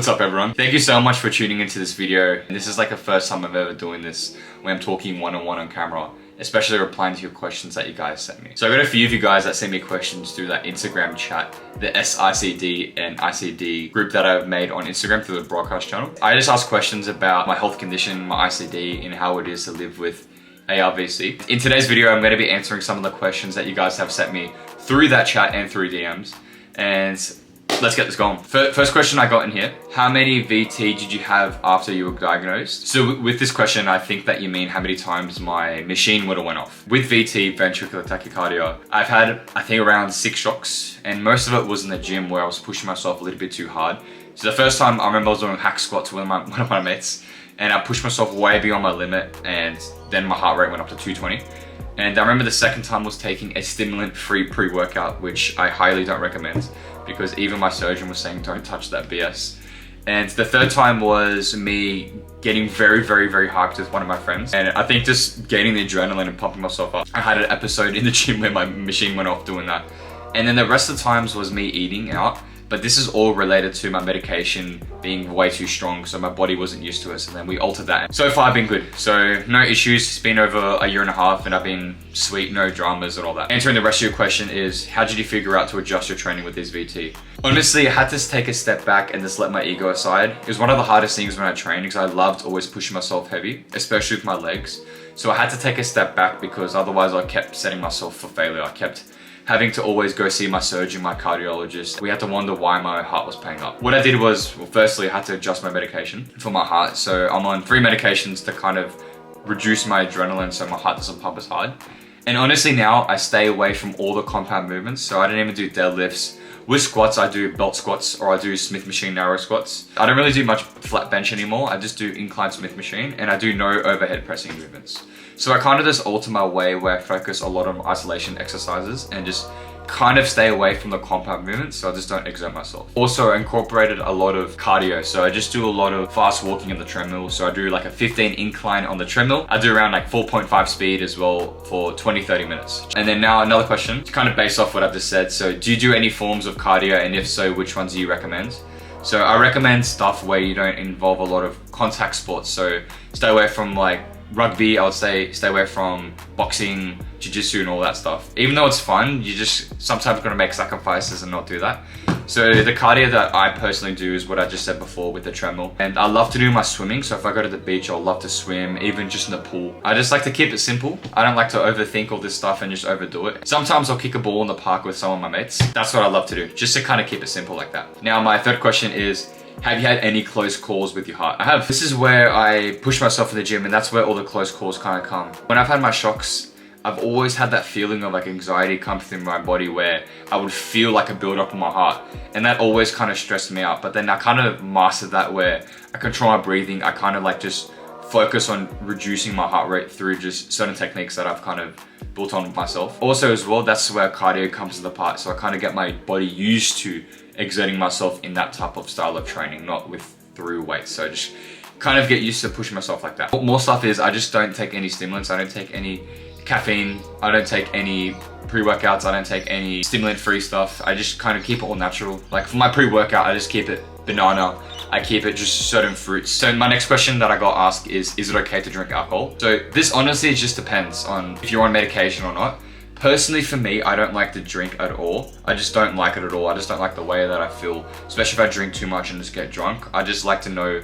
What's up everyone? Thank you so much for tuning into this video. This is like the first time I've ever doing this when I'm talking one-on-one on camera, especially replying to your questions that you guys sent me. So I got a few of you guys that sent me questions through that Instagram chat, the S-ICD and ICD group that I've made on Instagram through the broadcast channel. I just asked questions about my health condition, my ICD, and how it is to live with ARVC. In today's video, I'm going to be answering some of the questions that you guys have sent me through that chat and through DMs. And let's get this going. First question I got in here. How many VT did you have after you were diagnosed? So with this question, I think that you mean how many times my machine would have went off. With VT, ventricular tachycardia, I've had, I think, around 6 shocks, and most of it was in the gym where I was pushing myself a little bit too hard. So the first time I remember I was doing hack squats with one of my mates, and I pushed myself way beyond my limit, and then my heart rate went up to 220. And I remember the second time was taking a stimulant-free pre-workout, which I highly don't recommend because even my surgeon was saying don't touch that BS. And the third time was me getting very hyped with one of my friends. And I think just gaining the adrenaline and pumping myself up. I had an episode in the gym where my machine went off doing that. And then the rest of the times was me eating out. But this is all related to my medication being way too strong, so my body wasn't used to it, so then we altered that. So far I've been good, so no issues. It's been over a year and a half and I've been sweet, no dramas and all that. Answering the rest of your question is, how did you figure out to adjust your training with this VT? Honestly, I had to take a step back and just let my ego aside. It was one of the hardest things when I trained because I loved always pushing myself heavy, especially with my legs. So I had to take a step back because otherwise I kept setting myself for failure. I kept having to always go see my surgeon, my cardiologist. We had to wonder why my heart was playing up. What I did was, well, firstly, I had to adjust my medication for my heart. So I'm on 3 medications to kind of reduce my adrenaline so my heart doesn't pump as hard. And honestly now, I stay away from all the compound movements. So I don't even do deadlifts. With squats, I do belt squats or I do Smith machine narrow squats. I don't really do much flat bench anymore. I just do incline Smith machine and I do no overhead pressing movements. So I kind of just alter my way where I focus a lot on isolation exercises and just kind of stay away from the compound movements so I just don't exert myself. Also, I incorporated a lot of cardio. So I just do a lot of fast walking on the treadmill. So I do like a 15 incline on the treadmill. I do around like 4.5 speed as well for 20-30 minutes. And then now another question, kind of based off what I've just said. So do you do any forms of cardio? And if so, which ones do you recommend? So I recommend stuff where you don't involve a lot of contact sports. So stay away from like rugby, I would say stay away from boxing, jiu-jitsu and all that stuff. Even though it's fun, you just sometimes gonna make sacrifices and not do that. So the cardio that I personally do is what I just said before with the treadmill. And I love to do my swimming. So if I go to the beach, I'll love to swim, even just in the pool. I just like to keep it simple. I don't like to overthink all this stuff and just overdo it. Sometimes I'll kick a ball in the park with some of my mates. That's what I love to do, just to kind of keep it simple like that. Now, my third question is, have you had any close calls with your heart? I have. This is where I push myself in the gym and that's where all the close calls kind of come. When I've had my shocks, I've always had that feeling of like anxiety come through my body where I would feel like a build up in my heart. And that always kind of stressed me out. But then I kind of mastered that where I control my breathing. I kind of like just focus on reducing my heart rate through just certain techniques that I've kind of built on myself. Also as well, that's where cardio comes into part. So I kind of get my body used to exerting myself in that type of style of training, not through weights. So just kind of get used to pushing myself like that. What more stuff is, I just don't take any stimulants. I don't take any caffeine. I don't take any pre-workouts. I don't take any stimulant-free stuff. I just kind of keep it all natural. Like for my pre-workout, I just keep it banana. I keep it just certain fruits. So my next question that I got asked is it okay to drink alcohol? So this honestly just depends on if you're on medication or not. Personally for me, I don't like to drink at all. I just don't like it at all. I just don't like the way that I feel, especially if I drink too much and just get drunk. I just like to know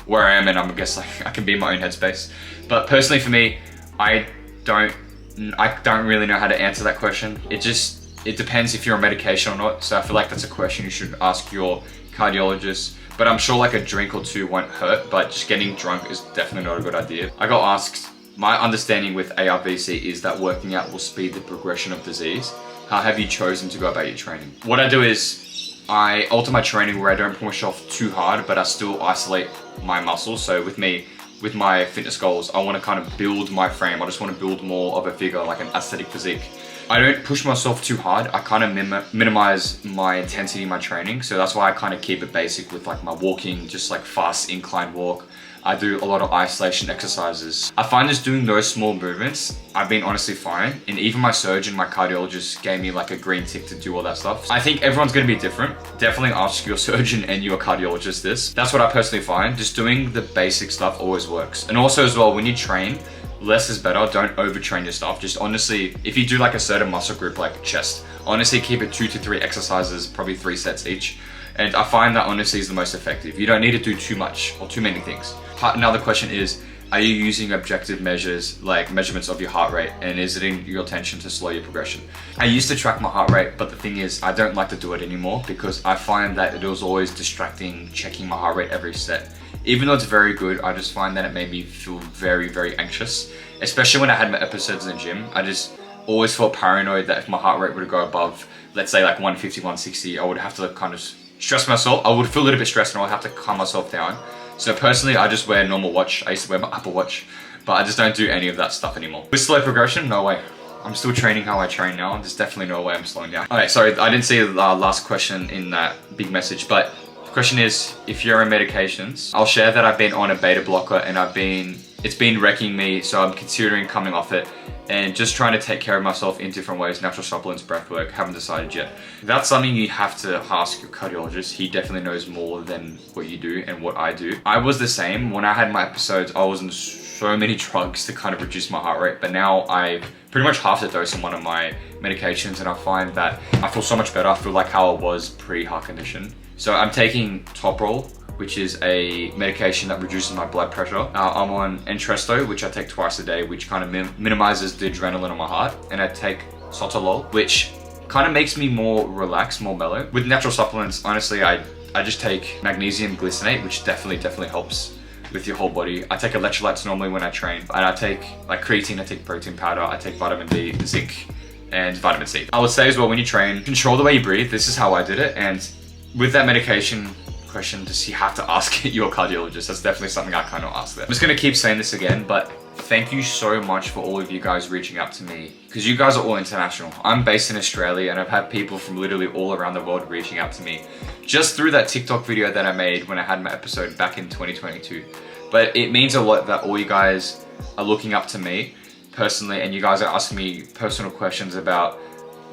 where I am and I guess like I can be in my own headspace. But personally for me, I don't really know how to answer that question. It depends if you're on medication or not. So I feel like that's a question you should ask your cardiologist. But I'm sure like a drink or two won't hurt, but just getting drunk is definitely not a good idea. I got asked, my understanding with ARVC is that working out will speed the progression of disease. How have you chosen to go about your training? What I do is I alter my training where I don't push myself too hard, but I still isolate my muscles. So with my fitness goals, I want to kind of build my frame. I just want to build more of a figure, like an aesthetic physique. I don't push myself too hard. I kind of minimize my intensity in my training. So that's why I kind of keep it basic with like my walking, just like fast incline walk. I do a lot of isolation exercises. I find just doing those small movements, I've been honestly fine. And even my surgeon, my cardiologist gave me like a green tick to do all that stuff. I think everyone's gonna be different. Definitely ask your surgeon and your cardiologist this. That's what I personally find. Just doing the basic stuff always works. And also as well, when you train, less is better. Don't overtrain your stuff. Just honestly, if you do like a certain muscle group like chest, honestly keep it 2 to 3 exercises, probably 3 sets each. And I find that honestly is the most effective. You don't need to do too much or too many things. Another question is, are you using objective measures like measurements of your heart rate, and is it in your intention to slow your progression? I used to track my heart rate, but the thing is I don't like to do it anymore because I find that it was always distracting checking my heart rate every set. Even though it's very good, I just find that it made me feel very, very anxious. Especially when I had my episodes in the gym, I just always felt paranoid that if my heart rate were to go above, let's say like 150, 160, I would have to kind of stress myself. I would feel a little bit stressed and I would have to calm myself down. So personally, I just wear a normal watch. I used to wear my Apple Watch, but I just don't do any of that stuff anymore. With slow progression, no way. I'm still training how I train now. There's definitely no way I'm slowing down. All right, sorry, I didn't see the last question in that big message, but the question is, if you're on medications, I'll share that I've been on a beta blocker and it's been wrecking me, so I'm considering coming off it and just trying to take care of myself in different ways, natural supplements, breath work, haven't decided yet. That's something you have to ask your cardiologist. He definitely knows more than what you do and what I do. I was the same. When I had my episodes, I was on so many drugs to kind of reduce my heart rate, but now I pretty much half the dose on one of my medications and I find that I feel so much better. I feel like how I was pre-heart condition. So I'm taking Toprol, which is a medication that reduces my blood pressure. I'm on Entresto, which I take twice a day, which kind of minimizes the adrenaline on my heart. And I take Sotalol, which kind of makes me more relaxed, more mellow. With natural supplements, honestly, I just take magnesium glycinate, which definitely helps with your whole body. I take electrolytes normally when I train, and I take like creatine, I take protein powder, I take vitamin D, zinc, and vitamin C. I would say as well, when you train, control the way you breathe. This is how I did it. And with that medication question, just you have to ask your cardiologist. That's definitely something I kind of ask them. I'm just gonna keep saying this again, but thank you so much for all of you guys reaching out to me, because you guys are all international. I'm based in Australia and I've had people from literally all around the world reaching out to me just through that TikTok video that I made when I had my episode back in 2022. But it means a lot that all you guys are looking up to me personally, and you guys are asking me personal questions about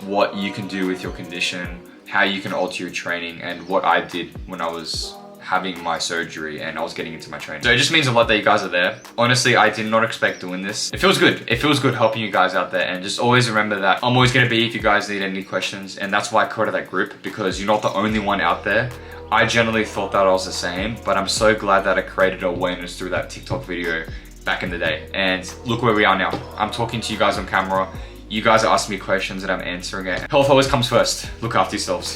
what you can do with your condition, how you can alter your training, and what I did when I was having my surgery and I was getting into my training. So it just means a lot that you guys are there. Honestly, I did not expect doing this. It feels good. It feels good helping you guys out there, and just always remember that I'm always gonna be if you guys need any questions, and that's why I created that group, because you're not the only one out there. I generally thought that I was the same, but I'm so glad that I created awareness through that TikTok video back in the day. And look where we are now. I'm talking to you guys on camera. You guys are asking me questions and I'm answering it. Health always comes first. Look after yourselves.